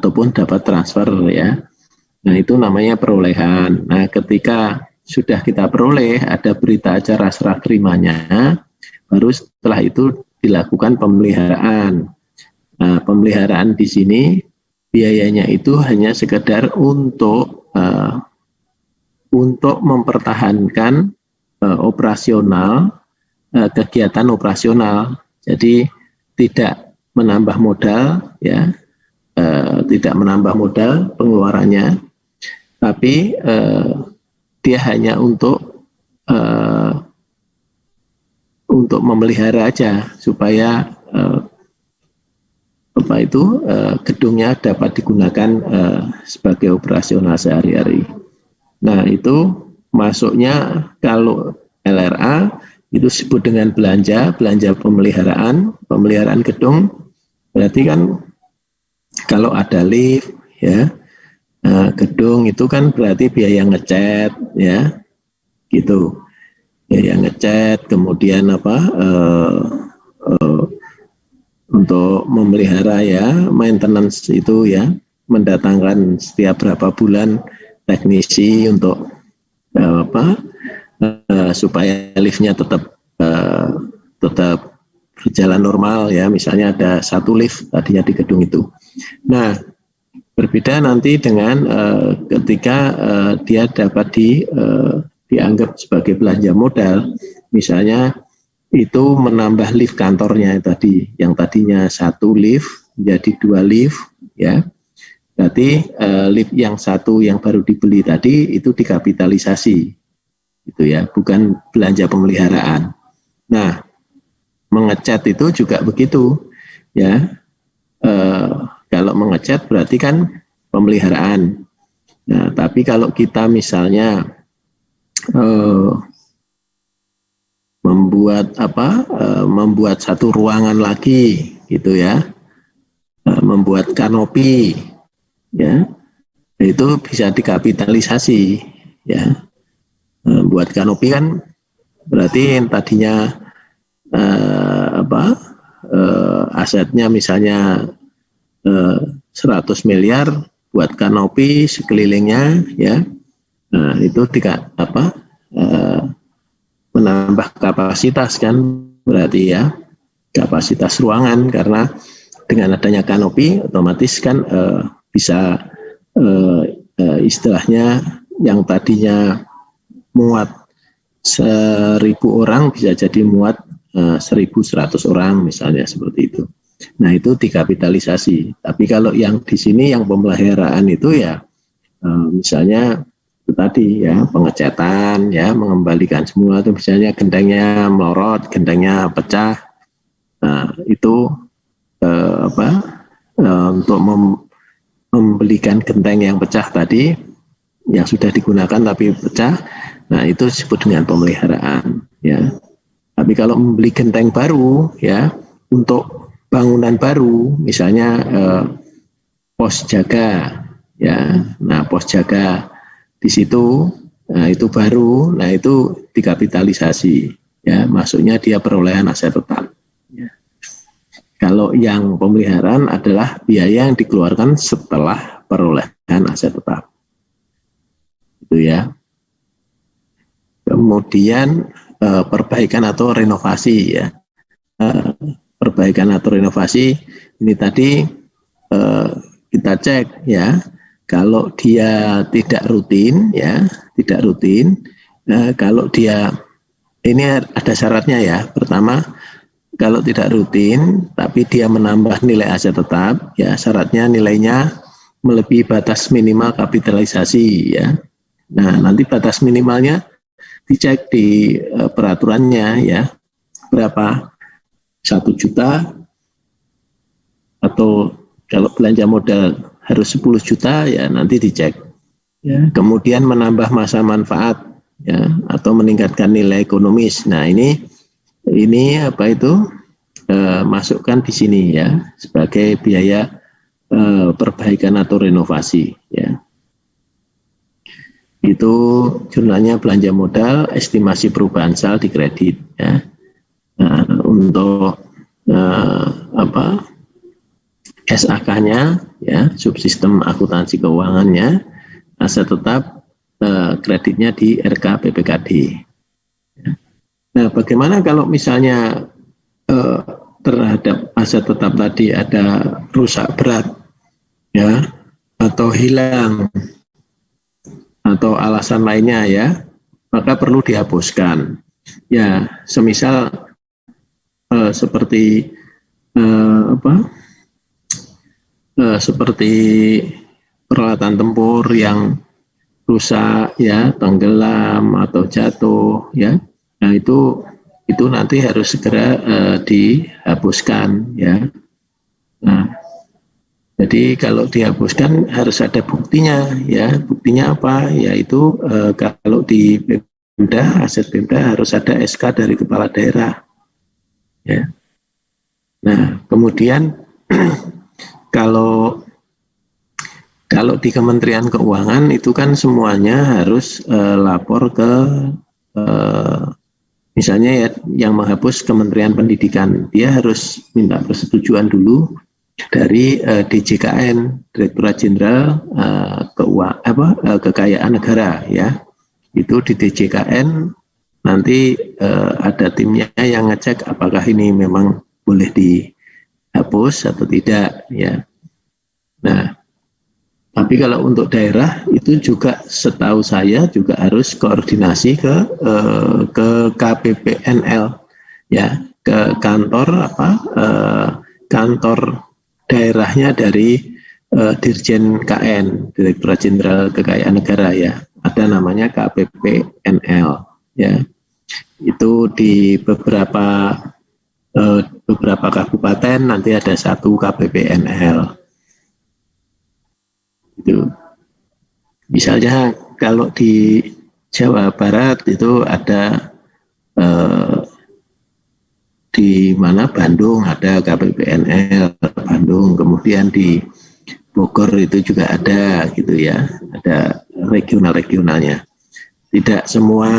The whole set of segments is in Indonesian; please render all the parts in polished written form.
ataupun dapat transfer ya. Nah itu namanya perolehan. Nah ketika sudah kita peroleh ada berita acara serah terimanya, baru setelah itu dilakukan pemeliharaan. Nah pemeliharaan di sini biayanya itu hanya sekedar untuk mempertahankan operasional, kegiatan operasional. Jadi tidak menambah modal, ya, tidak menambah modal pengeluarannya, tapi dia hanya untuk memelihara aja supaya gedungnya dapat digunakan sebagai operasional sehari-hari. Nah itu masuknya kalau LRA itu disebut dengan belanja pemeliharaan gedung. Berarti kan kalau ada lift ya, gedung itu kan berarti biaya ngecat ya, gitu. Biaya ngecat, kemudian untuk memelihara ya, maintenance itu ya, mendatangkan setiap berapa bulan teknisi untuk supaya liftnya tetap berjalan normal ya, misalnya ada satu lift tadinya di gedung itu. Nah berbeda nanti dengan ketika dia dapat dianggap sebagai belanja modal, misalnya itu menambah lift kantornya tadi, yang tadinya satu lift menjadi 2 lift ya. Berarti lift yang satu yang baru dibeli tadi itu dikapitalisasi, gitu ya, bukan belanja pemeliharaan. Nah, mengecat itu juga begitu, ya. Kalau mengecat berarti kan pemeliharaan. Nah, tapi kalau kita misalnya membuat satu ruangan lagi, gitu ya, membuat kanopi. Ya, itu bisa dikapitalisasi ya. Buat kanopi kan berarti yang tadinya asetnya misalnya 100 miliar buat kanopi sekelilingnya ya. Nah, itu menambah kapasitas kan berarti ya, kapasitas ruangan, karena dengan adanya kanopi otomatis kan bisa istilahnya yang tadinya muat 1.000 orang bisa jadi muat 1.100 orang misalnya, seperti itu. Nah itu dikapitalisasi. Tapi kalau yang di sini yang pemeliharaan itu ya misalnya itu tadi ya, pengecatan ya, mengembalikan semua itu, misalnya gendangnya melorot, gendangnya pecah. Nah itu untuk membelikan genteng yang pecah tadi, yang sudah digunakan tapi pecah, nah itu disebut dengan pemeliharaan ya. Tapi kalau membeli genteng baru ya, untuk bangunan baru, misalnya pos jaga ya, nah pos jaga di situ, nah itu baru, nah itu dikapitalisasi ya, maksudnya dia perolehan aset tetap ya. Kalau yang pemeliharaan adalah biaya yang dikeluarkan setelah perolehan aset tetap, itu ya. Kemudian perbaikan atau renovasi ya. Perbaikan atau renovasi ini tadi kita cek ya. Kalau dia tidak rutin ya, tidak rutin. Kalau dia, ini ada syaratnya ya. Pertama, kalau tidak rutin, tapi dia menambah nilai aset tetap, ya syaratnya nilainya melebihi batas minimal kapitalisasi ya. Nah nanti batas minimalnya dicek di peraturannya ya, berapa, 1 juta, atau kalau belanja modal harus 10 juta ya nanti dicek. Ya. Kemudian menambah masa manfaat ya, atau meningkatkan nilai ekonomis. Nah ini masukkan di sini ya sebagai biaya perbaikan atau renovasi ya. Itu jurnalnya belanja modal, estimasi perubahan saldo di kredit ya. Nah, untuk SAK-nya, ya, subsistem akuntansi keuangannya, aset tetap kreditnya di RK PPKD. Nah, bagaimana kalau misalnya terhadap aset tetap tadi ada rusak berat, ya, atau hilang, atau alasan lainnya, ya, maka perlu dihapuskan. Ya, semisal seperti seperti peralatan tempur yang rusak, ya, tenggelam atau jatuh, ya. Nah, itu nanti harus segera dihapuskan, ya. Nah, jadi kalau dihapuskan harus ada buktinya, ya. Buktinya apa? Yaitu kalau di Pemda, aset Pemda harus ada SK dari kepala daerah, ya. Nah, kemudian kalau di Kementerian Keuangan itu kan semuanya harus lapor ke misalnya, ya, yang menghapus Kementerian Pendidikan, dia harus minta persetujuan dulu dari DJKN, Direktorat Jenderal Kekayaan Negara, ya. Itu di DJKN nanti ada timnya yang ngecek apakah ini memang boleh dihapus atau tidak, ya. Nah, tapi kalau untuk daerah itu juga setahu saya juga harus koordinasi ke KPPNL, ya, ke kantor kantor daerahnya dari Dirjen KN, Direktorat Jenderal Kekayaan Negara, ya. Ada namanya KPPNL, ya. Itu di beberapa kabupaten nanti ada satu KPPNL. Itu misalnya kalau di Jawa Barat itu ada di mana Bandung ada KPPNL Bandung, kemudian di Bogor itu juga ada, gitu, ya, ada regionalnya. Tidak semua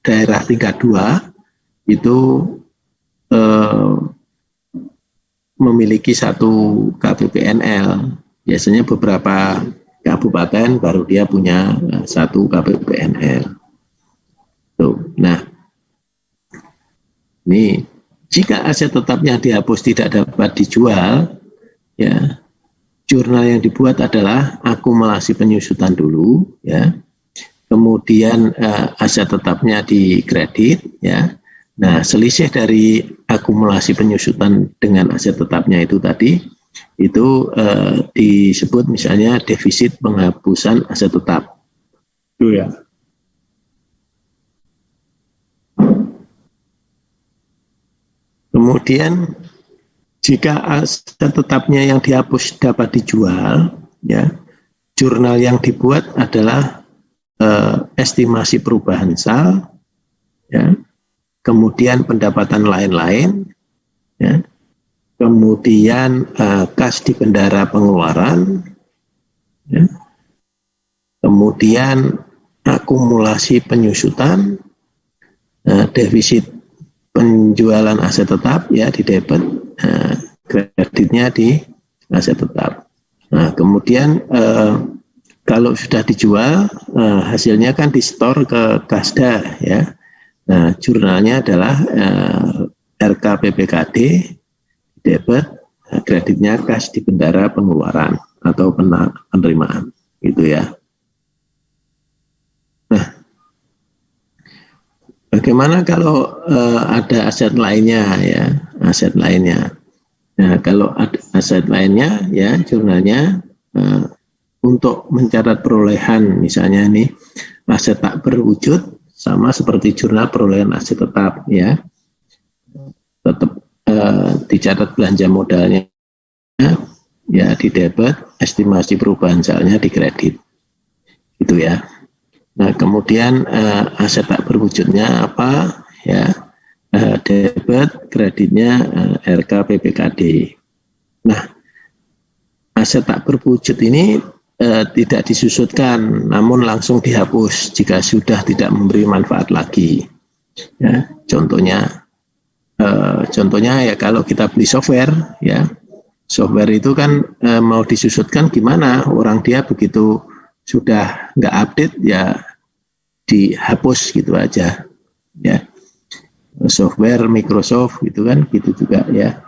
daerah tingkat 2 itu memiliki satu KPPNL. Biasanya beberapa kabupaten baru dia punya satu KPPNL. Tuh. Nah, ini jika aset tetapnya dihapus tidak dapat dijual, ya, jurnal yang dibuat adalah akumulasi penyusutan dulu, ya. Kemudian aset tetapnya dikredit, ya. Nah, selisih dari akumulasi penyusutan dengan aset tetapnya itu tadi, itu disebut misalnya defisit penghapusan aset tetap. Itu, ya. Kemudian jika aset tetapnya yang dihapus dapat dijual, ya, jurnal yang dibuat adalah estimasi perubahan sal, ya, kemudian pendapatan lain-lain, ya, kemudian kas di bendara pengeluaran, ya, kemudian akumulasi penyusutan, defisit penjualan aset tetap, ya, di debit, kreditnya di aset tetap. Nah, kemudian kalau sudah dijual, hasilnya kan di-store ke Kasda, ya. Nah, jurnalnya adalah RK PPKD, debit, kreditnya kas di bendara pengeluaran atau penerimaan, gitu, ya. Nah, bagaimana kalau ada aset lainnya, ya, aset lainnya. Nah, kalau ada aset lainnya, ya, jurnalnya untuk mencatat perolehan, misalnya ini aset tak berwujud sama seperti jurnal perolehan aset tetap, ya, tetap dicatat belanja modalnya, ya, di debit, estimasi perubahan salnya di kredit, gitu, ya. Nah, kemudian aset tak berwujudnya apa, ya, debit, kreditnya RK PPKD. Nah, aset tak berwujud ini tidak disusutkan, namun langsung dihapus jika sudah tidak memberi manfaat lagi. Ya, contohnya contohnya ya kalau kita beli software ya, software itu kan mau disusutkan gimana, orang dia begitu sudah nggak update ya dihapus gitu aja ya. Software Microsoft gitu kan, gitu juga ya.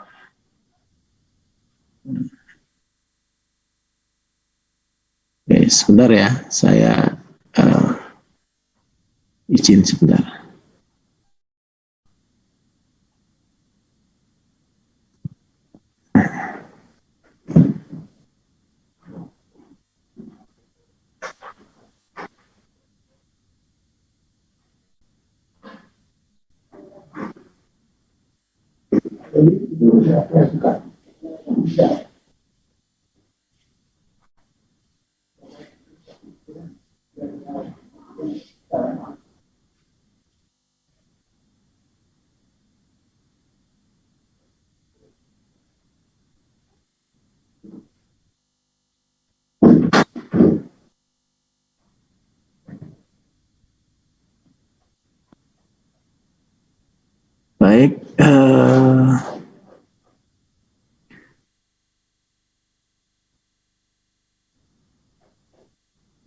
Oke, sebentar ya, saya izin sebentar. Baik,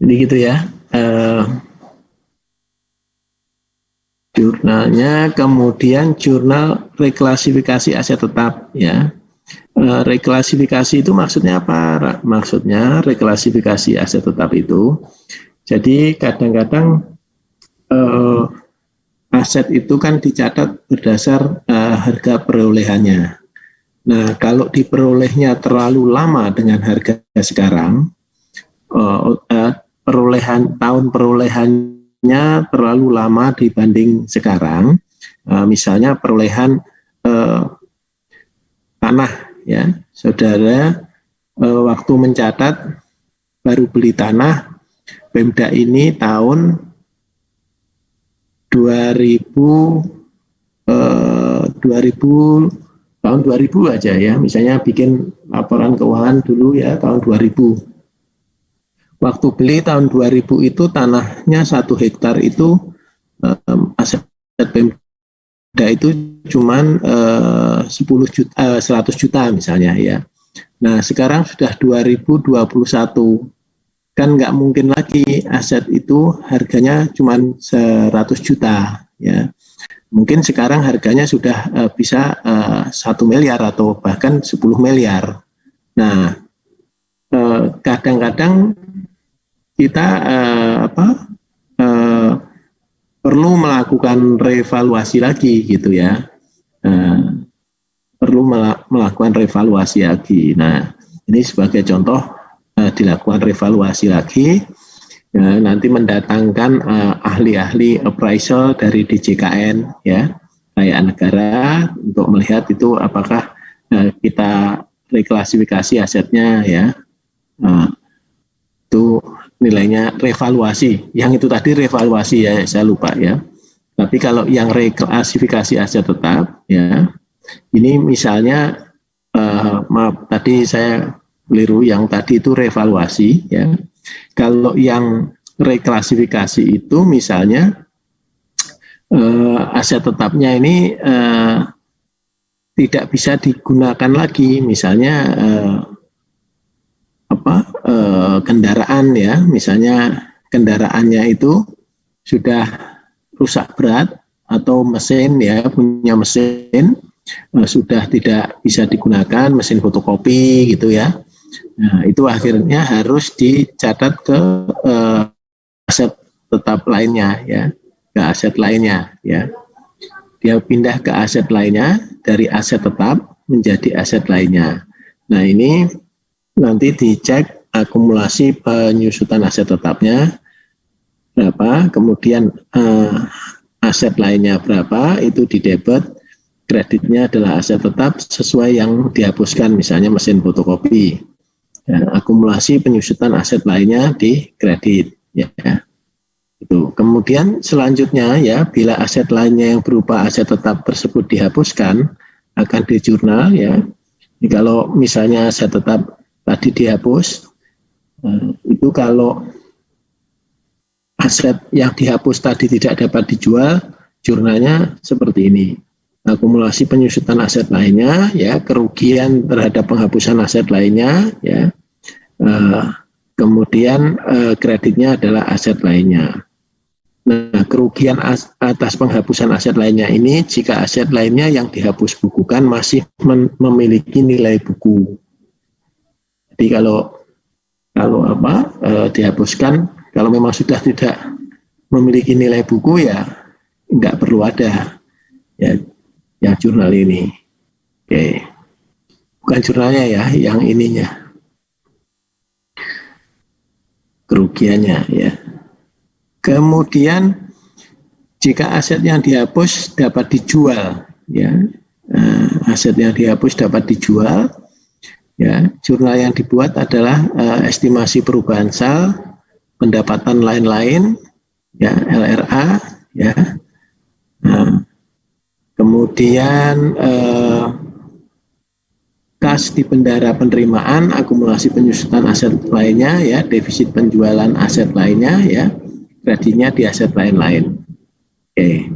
jadi gitu ya. Jurnalnya, kemudian jurnal reklasifikasi aset tetap ya. Reklasifikasi itu maksudnya apa? Maksudnya reklasifikasi aset tetap itu, jadi kadang-kadang aset itu kan dicatat berdasar harga perolehannya. Nah, kalau diperolehnya terlalu lama dengan harga sekarang, tahun perolehannya terlalu lama dibanding sekarang, misalnya perolehan tanah ya, saudara waktu mencatat baru beli tanah Pemda ini tahun 2000 tahun 2000 aja ya, misalnya bikin laporan keuangan dulu ya tahun 2000. Waktu beli tahun 2000 itu tanahnya 1 hektar itu aset Pemda itu cuman 10 juta, 100 juta misalnya ya. Nah, sekarang sudah 2021. Kan nggak mungkin lagi aset itu harganya cuma 100 juta ya. Mungkin sekarang harganya sudah bisa 1 miliar atau bahkan 10 miliar. Nah, kadang-kadang kita perlu melakukan revaluasi lagi gitu ya. Perlu melakukan revaluasi lagi. Nah, ini sebagai contoh dilakukan revaluasi lagi, ya, nanti mendatangkan ahli-ahli appraisal dari DJKN ya, Kekayaan Negara, untuk melihat itu apakah kita reklasifikasi asetnya ya, itu nilainya revaluasi. Yang itu tadi revaluasi ya, saya lupa ya. Tapi kalau yang reklasifikasi aset tetap ya, ini misalnya maaf tadi saya keliru, yang tadi itu revaluasi ya. Kalau yang reklasifikasi itu misalnya aset tetapnya ini tidak bisa digunakan lagi, misalnya kendaraan ya, misalnya kendaraannya itu sudah rusak berat atau mesin ya, punya mesin sudah tidak bisa digunakan, mesin fotokopi gitu ya. Nah, itu akhirnya harus dicatat ke aset tetap lainnya ya, ke aset lainnya ya. Dia pindah ke aset lainnya, dari aset tetap menjadi aset lainnya. Nah, ini nanti dicek akumulasi penyusutan aset tetapnya berapa, kemudian aset lainnya berapa, itu didebet, kreditnya adalah aset tetap sesuai yang dihapuskan, misalnya mesin fotokopi. Ya, akumulasi penyusutan aset lainnya di kredit ya. Itu. Kemudian selanjutnya ya, bila aset lainnya yang berupa aset tetap tersebut dihapuskan akan di jurnal ya. Jadi kalau misalnya aset tetap tadi dihapus, itu kalau aset yang dihapus tadi tidak dapat dijual, jurnalnya seperti ini. akumulasi penyusutan aset lainnya, ya, kerugian terhadap penghapusan aset lainnya, ya, kemudian kreditnya adalah aset lainnya. Nah, kerugian atas penghapusan aset lainnya ini jika aset lainnya yang dihapus bukukan masih memiliki nilai buku. Jadi kalau dihapuskan, kalau memang sudah tidak memiliki nilai buku, ya nggak perlu ada ya jurnal ini. Oke. Bukan jurnalnya ya, yang ininya, kerugiannya ya. Kemudian jika aset yang dihapus dapat dijual, ya, aset yang dihapus dapat dijual, ya, jurnal yang dibuat adalah estimasi perubahan sal, pendapatan lain-lain, ya, LRA, ya. Kemudian kas di bendara penerimaan, akumulasi penyusutan aset lainnya, ya, defisit penjualan aset lainnya, ya, kreditnya di aset lain-lain. Oke.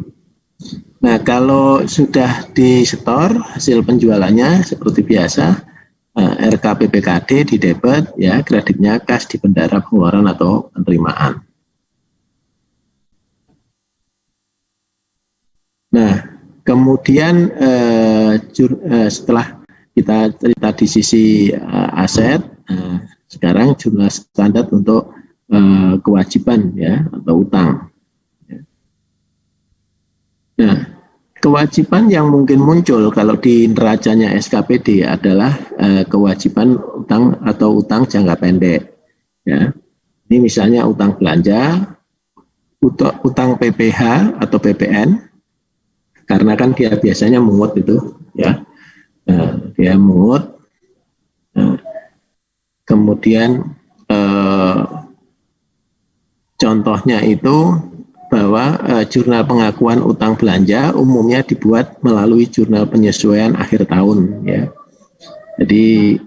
Nah, kalau sudah disetor hasil penjualannya seperti biasa, RKPPKD di debit, ya, kreditnya kas di bendara pengeluaran atau penerimaan. Nah, kemudian setelah kita cerita di sisi aset, sekarang jumlah standar untuk kewajiban, ya, atau utang. Nah, kewajiban yang mungkin muncul kalau di neracanya SKPD adalah kewajiban utang atau utang jangka pendek. Ya, ini misalnya utang belanja, utang PPH atau PPN, karena kan dia biasanya mungut itu, ya, dia mungut. Kemudian contohnya itu bahwa jurnal pengakuan utang belanja umumnya dibuat melalui jurnal penyesuaian akhir tahun, ya. Jadi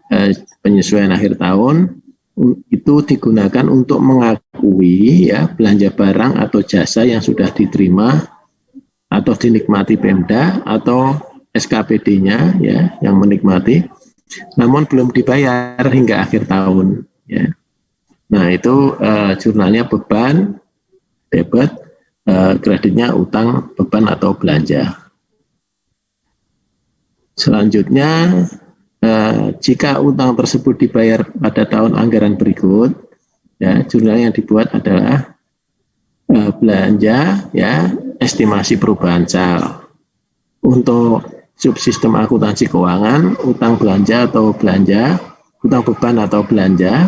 penyesuaian akhir tahun itu digunakan untuk mengakui, ya, belanja barang atau jasa yang sudah diterima atau dinikmati Pemda atau SKPD-nya, ya, yang menikmati, namun belum dibayar hingga akhir tahun, ya. Nah, itu jurnalnya beban, debit, kreditnya utang, beban atau belanja. Selanjutnya, jika utang tersebut dibayar pada tahun anggaran berikut, ya, jurnal yang dibuat adalah belanja, ya, estimasi perubahan sal. Untuk subsistem akuntansi keuangan, utang belanja atau belanja, utang beban atau belanja,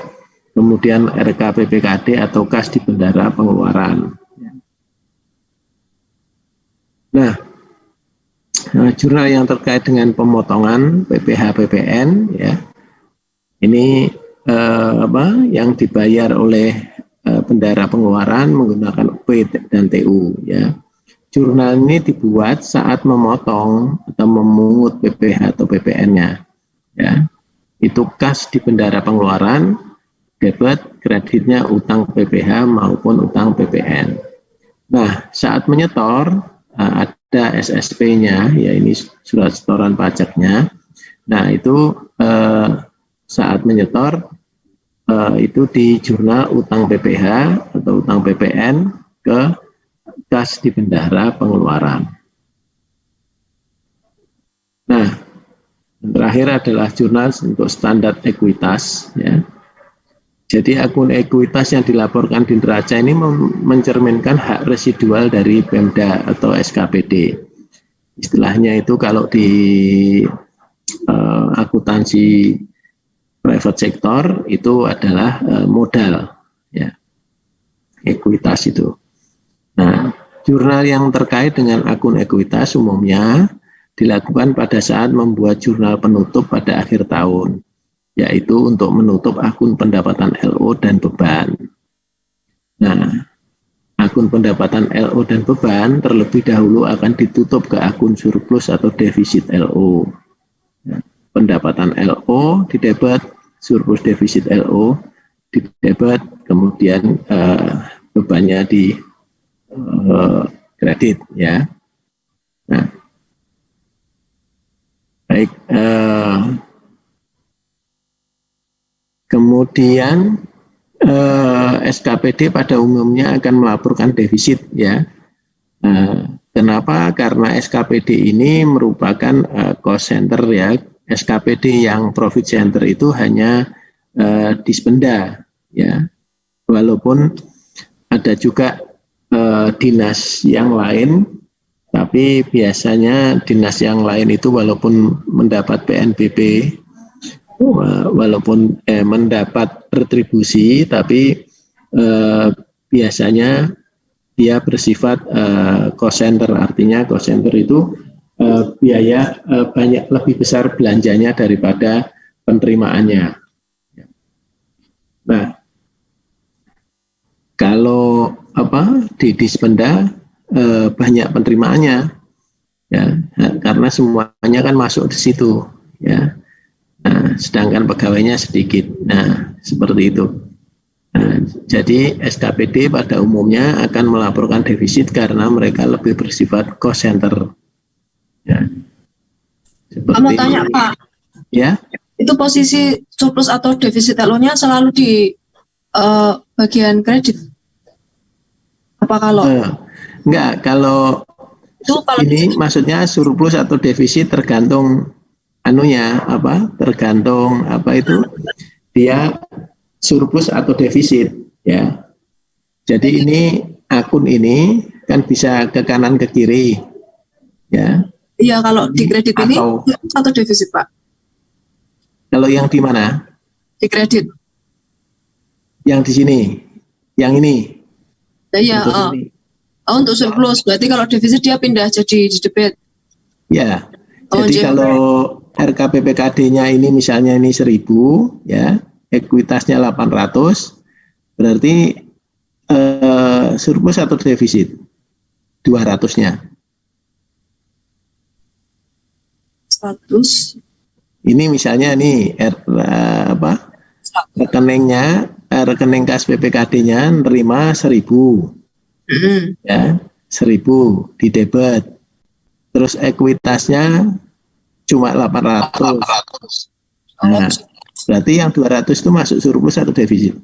kemudian RKPPKD atau kas di bendara pengeluaran. Nah, jurnal yang terkait dengan pemotongan PPH PPN, ya, ini yang dibayar oleh bendara pengeluaran menggunakan P dan TU, ya. Jurnal ini dibuat saat memotong atau memungut PPH atau PPN-nya, ya. Itu kas di bendara pengeluaran, debit, kreditnya utang PPH maupun utang PPN. Nah, saat menyetor ada SSP-nya, ya, ini surat setoran pajaknya. Nah, itu saat menyetor itu di jurnal utang PPH atau utang PPN ke kas di bendara pengeluaran. Nah, yang terakhir adalah jurnal untuk standar ekuitas, ya. Jadi akun ekuitas yang dilaporkan di neraca ini mencerminkan hak residual dari Pemda atau SKPD. Istilahnya itu kalau di akuntansi private sector itu adalah modal, ya, ekuitas itu. Nah, jurnal yang terkait dengan akun ekuitas umumnya dilakukan pada saat membuat jurnal penutup pada akhir tahun, yaitu untuk menutup akun pendapatan LO dan beban. Nah, akun pendapatan LO dan beban terlebih dahulu akan ditutup ke akun surplus atau defisit LO. Pendapatan LO didebet, surplus defisit LO didebet, kemudian bebannya di kredit, ya. Nah, Baik. Kemudian SKPD pada umumnya akan melaporkan defisit ya. Kenapa? Karena SKPD ini merupakan cost center ya. SKPD yang profit center itu hanya Dispenda ya. Walaupun ada juga dinas yang lain, tapi biasanya dinas yang lain itu walaupun mendapat PNBP, walaupun mendapat retribusi, tapi biasanya dia bersifat cost center. Artinya cost center itu biaya banyak lebih besar belanjanya daripada penerimaannya. Nah, kalau di Dispenda banyak penerimaannya ya, karena semuanya kan masuk di situ ya. Nah, sedangkan pegawainya sedikit. Nah, seperti itu. Nah, jadi SKPD pada umumnya akan melaporkan defisit karena mereka lebih bersifat cost center. Ya. Kamu tanya Pak, ya? Itu posisi surplus atau defisit LO-nya selalu di bagian kredit? Apa kalau? Enggak, kalau ini maksudnya surplus atau defisit tergantung tergantung itu dia surplus atau defisit ya. Jadi ini akun ini kan bisa ke kanan ke kiri ya. Iya, kalau di kredit ini surplus atau defisit Pak? Kalau yang di mana? Di kredit. Yang di sini, yang ini. Iya. Untuk surplus, berarti kalau defisit dia pindah jadi di debit. Ya. Jadi kalau RKPPKD-nya ini misalnya ini 1.000 ya, ekuitasnya 800, berarti surplus atau defisit 200-nya. 100. Ini misalnya nih rekening kas PPKD-nya nerima 1.000. Ya, 1.000 di debit. Terus ekuitasnya cuma 800. Nah, berarti yang 200 itu masuk surplus atau defisit?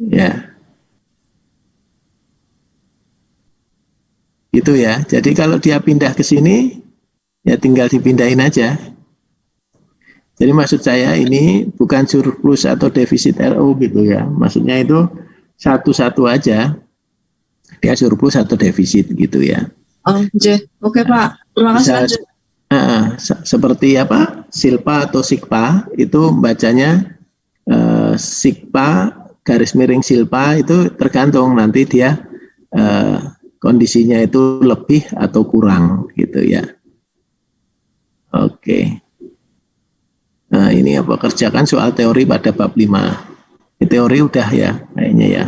Ya. Itu ya. Jadi kalau dia pindah ke sini, ya tinggal dipindahin aja. Jadi maksud saya ini bukan surplus atau defisit RO gitu ya. Maksudnya itu satu-satu aja. Dia surplus atau defisit gitu ya. Oke Pak. Terima kasih. Seperti Silpa atau Sikpa itu bacanya Sikpa garis miring Silpa itu tergantung nanti dia kondisinya itu lebih atau kurang gitu ya. Oke. Nah, ini kerjakan soal teori pada bab 5. Ini teori udah ya kayaknya ya.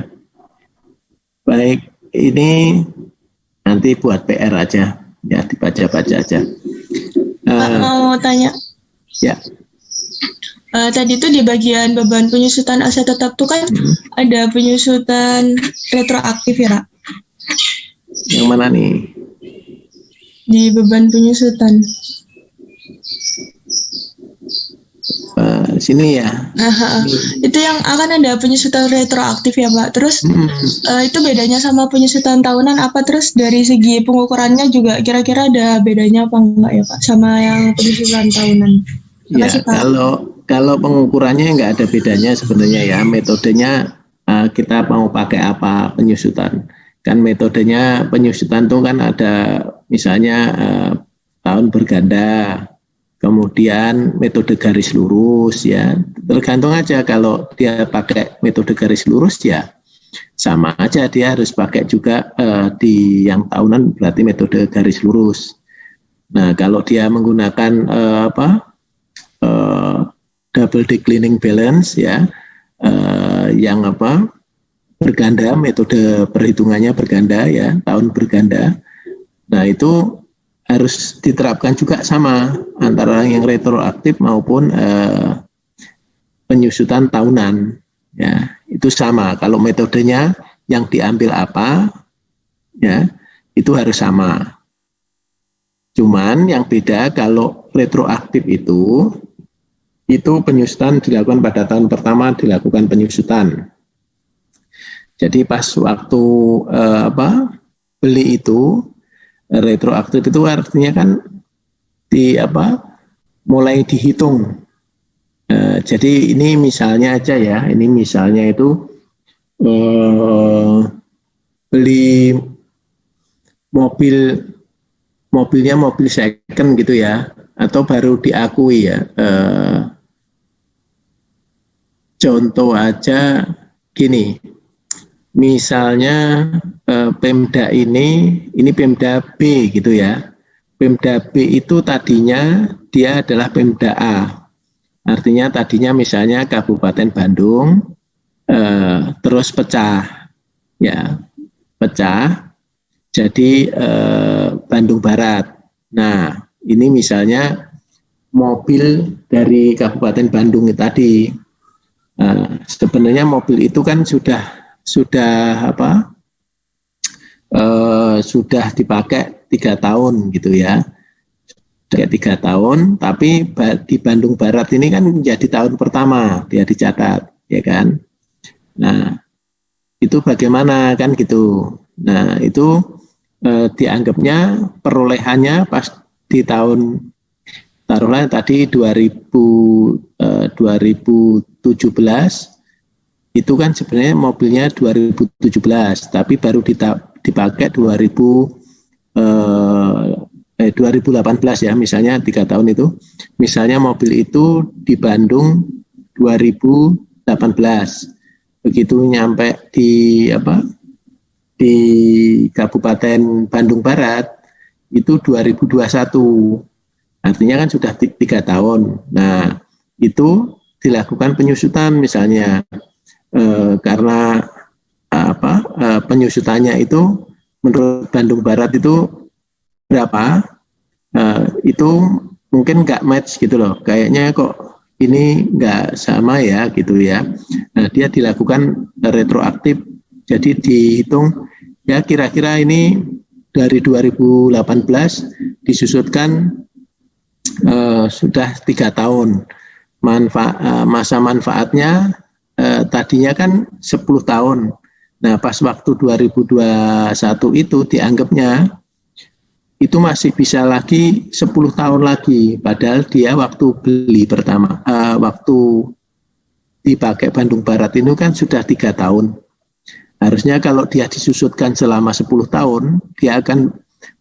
Baik, ini nanti buat PR aja ya, dibaca-baca aja. Pak mau tanya. Ya. Tadi itu di bagian beban penyusutan aset tetap tuh kan ada penyusutan retroaktif ya, Pak? Yang mana nih? Di beban penyusutan. Sini ya. Itu yang akan ada penyusutan retroaktif ya Pak. Terus itu bedanya sama penyusutan tahunan apa? Terus dari segi pengukurannya juga kira-kira ada bedanya apa enggak ya Pak sama yang penyusutan tahunan? Ya, kalau pengukurannya nggak ada bedanya sebenarnya ya. Metodenya kita mau pakai apa penyusutan. Kan metodenya penyusutan itu kan ada misalnya tahun berganda, kemudian metode garis lurus ya. Tergantung aja, kalau dia pakai metode garis lurus ya sama aja, dia harus pakai juga di yang tahunan berarti metode garis lurus. Nah, kalau dia menggunakan double declining balance ya, yang berganda, metode perhitungannya berganda ya, tahun berganda. Nah, itu harus diterapkan juga sama antara yang retroaktif maupun penyusutan tahunan ya, itu sama. Kalau metodenya yang diambil apa ya, itu harus sama. Cuman yang beda kalau retroaktif itu penyusutan dilakukan pada tahun pertama dilakukan penyusutan. Jadi pas waktu beli itu retroaktif itu artinya kan mulai dihitung. Jadi ini misalnya aja ya, ini misalnya itu beli mobilnya mobil second gitu ya, atau baru diakui ya. Contoh aja gini, misalnya Pemda ini Pemda B gitu ya. Pemda B itu tadinya dia adalah Pemda A. Artinya tadinya misalnya Kabupaten Bandung, terus pecah, ya pecah, jadi Bandung Barat. Nah, ini misalnya mobil dari Kabupaten Bandung tadi. Sebenarnya mobil itu kan sudah dipakai 3 tahun gitu ya. 3 tahun, tapi di Bandung Barat ini kan menjadi tahun pertama dia dicatat, ya kan. Nah, itu bagaimana kan gitu. Nah, itu dianggapnya perolehannya pas di tahun taruhlah tadi 2017 itu kan sebenarnya mobilnya 2017, tapi baru dipakai 2018 ya, misalnya 3 tahun itu. Misalnya mobil itu di Bandung 2018. Begitu nyampe di Kabupaten Bandung Barat itu 2021. Artinya kan sudah 3 tahun. Nah, itu dilakukan penyusutan misalnya karena penyusutannya itu menurut Bandung Barat itu berapa, itu mungkin nggak match gitu loh, kayaknya kok ini nggak sama ya gitu ya. Nah, dia dilakukan retroaktif, jadi dihitung ya kira-kira ini dari 2018 disusutkan sudah 3 tahun. Masa manfaatnya tadinya kan 10 tahun. Nah, pas waktu 2021 itu dianggapnya itu masih bisa lagi 10 tahun lagi, padahal dia waktu beli pertama, waktu dipakai Bandung Barat ini kan sudah 3 tahun. Harusnya kalau dia disusutkan selama 10 tahun, dia akan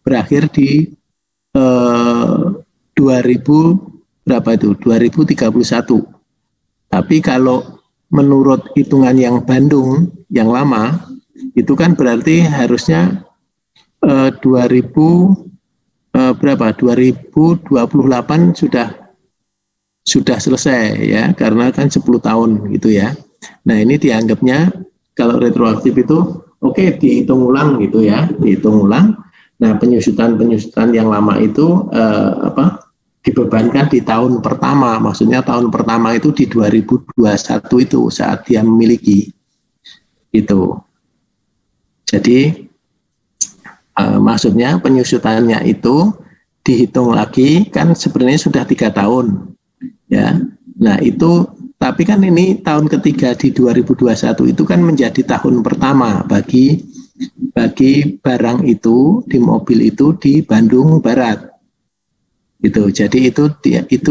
berakhir di 2031. Tapi kalau menurut hitungan yang Bandung yang lama, itu kan berarti harusnya 2028 sudah selesai ya, karena kan 10 tahun gitu ya. Nah, ini dianggapnya kalau retroaktif itu oke, dihitung ulang gitu ya, dihitung ulang. Nah, penyusutan yang lama itu dibebankan di tahun pertama, maksudnya tahun pertama itu di 2021 itu saat dia memiliki itu. Jadi maksudnya penyusutannya itu dihitung lagi kan sebenarnya sudah 3 tahun ya. Nah, itu tapi kan ini tahun ketiga di 2021 itu kan menjadi tahun pertama bagi barang itu di mobil itu di Bandung Barat. Itu. Jadi itu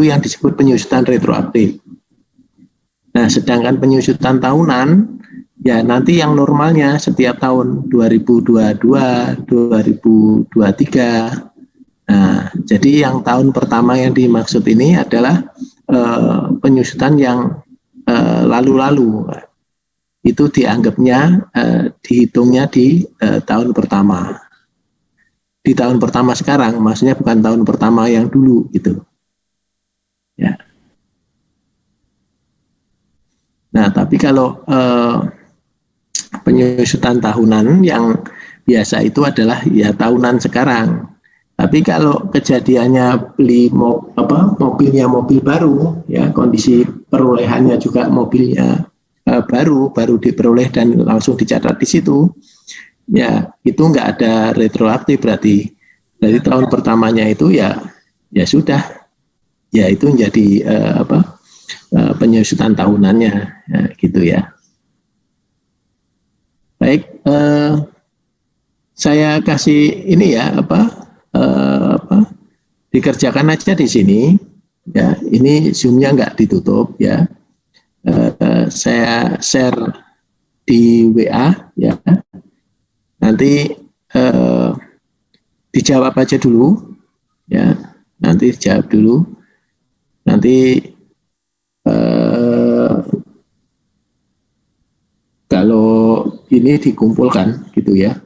yang disebut penyusutan retroaktif. Nah, sedangkan penyusutan tahunan ya nanti yang normalnya setiap tahun 2022, 2023. Nah, jadi yang tahun pertama yang dimaksud ini adalah penyusutan yang lalu-lalu. Itu dianggapnya dihitungnya di tahun pertama. Di tahun pertama sekarang, maksudnya bukan tahun pertama yang dulu gitu. Ya. Nah, tapi kalau penyusutan tahunan yang biasa itu adalah ya tahunan sekarang. Tapi kalau kejadiannya beli mobilnya mobil baru, ya kondisi perolehannya juga mobilnya baru diperoleh dan langsung dicatat di situ, ya itu nggak ada retroaktif berarti. Dari tahun pertamanya itu ya sudah, ya itu menjadi penyusutan tahunannya, ya, gitu ya. Baik, saya kasih ini ya dikerjakan aja di sini. Ya, ini Zoom-nya nggak ditutup ya. Saya share di WA ya. Nanti dijawab aja dulu ya. Nanti dijawab dulu. Nanti kalau ini dikumpulkan gitu ya.